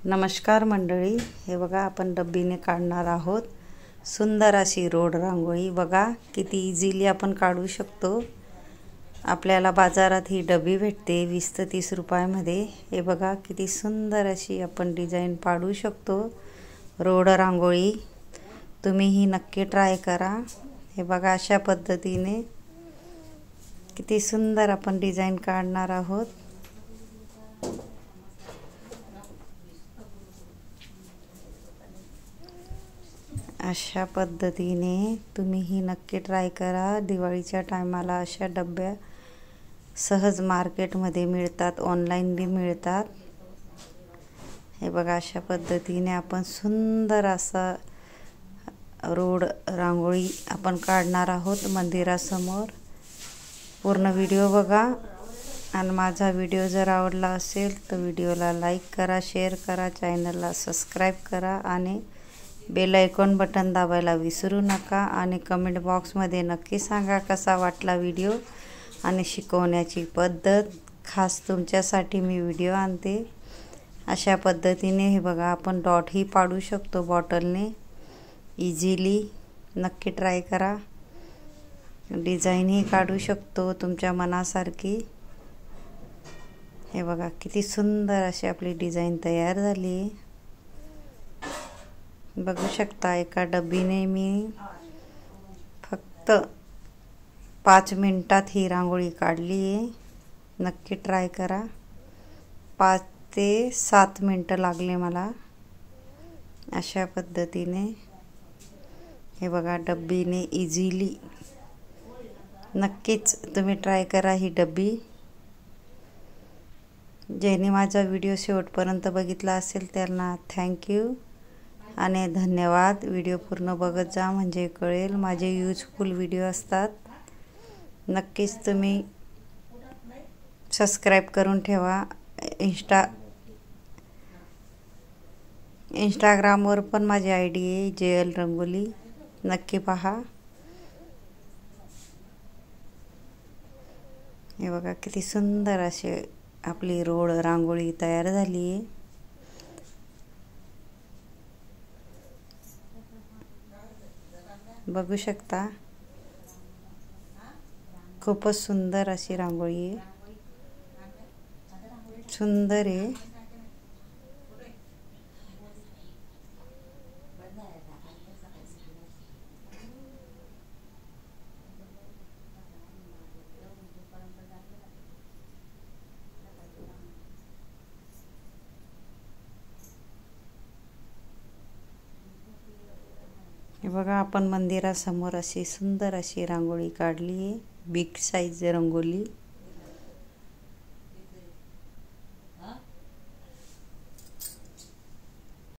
नमस्कार मंडळी, हे बघा आपण डब्बीने काढणार आहोत सुंदर अशी रोड रांगोळी। बघा किती इझिली आपण काढू शकतो। आपल्याला बाजारात ही डब्बी भेटते 20 ते 30 रुपयामध्ये। हे बघा किती सुंदर अशी आपण डिझाइन पाडू शकतो रोड रांगोळी। तुम्ही ही नक्की ट्राय करा। हे बघा अशा पद्धतीने किती सुंदर आपण डिझाइन काढणार आहोत। अशा पद्धतीने तुम्ही ही नक्की ट्राय करा। दिवाळीच्या टायमाला अशा डब्या सहज मार्केटमध्ये मिळतात, ऑनलाइन भी मिळतात। हे बघा अशा पद्धतीने आपण सुंदर असा रोड रांगोळी आपण काढणार आहोत मंदिरासमोर। पूर्ण व्हिडिओ बघा आणि माझा व्हिडिओ जर आवडला असेल तर व्हिडिओला लाईक करा, शेअर करा, चॅनलला सबस्क्राइब करा आणि बेल आयकॉन बटन दाबायला विसरू नका। आणि कमेंट बॉक्समध्ये नक्की सांगा कसा वाटला व्हिडिओ आणि शिकवण्याची पद्धत। खास तुमच्यासाठी मी व्हिडिओ आणते। अशा पद्धतीने हे बघा आपण डॉट ही पाडू शकतो बॉटलने इझिली। नक्की ट्राय करा। डिझाइन ही काढू शकतो तुमच्या मनासारखी। हे बघा किती सुंदर अशी आपली डिझाइन तयार झाली। बघू शकता एका डब्बीने मी फक्त 5 मिनिटात ही रांगोळी काढली आहे। नक्की ट्राय करा। 5 ते 7 मिनिटं लागले मला अशा पद्धतीने। हे बघा डब्बीने इझिली। नक्कीच तुम्ही ट्राय करा ही डब्बी। ज्यांनी माझा व्हिडिओ शेवटपर्यंत बघितला असेल त्यांना थँक्यू आणि धन्यवाद। व्हिडिओ पूर्ण बघत जा म्हणजे कळेल, माझे यूजफुल व्हिडिओ असतात। नक्कीच तुम्ही सबस्क्राइब करून ठेवा। इंस्टाग्रामवर पण माझी आयडी आहे JL रंगोली, नक्की पहा। हे बघा किती सुंदर अशी आपली रोड रांगोळी तयार झाली आहे। बघू शकता खूपच सुंदर अशी रांगोळी आहे, सुंदर आहे। हे बघा आपण मंदिरासमोर अशी सुंदर अशी रांगोळी काढली आहे, बिग साइज रंगोली।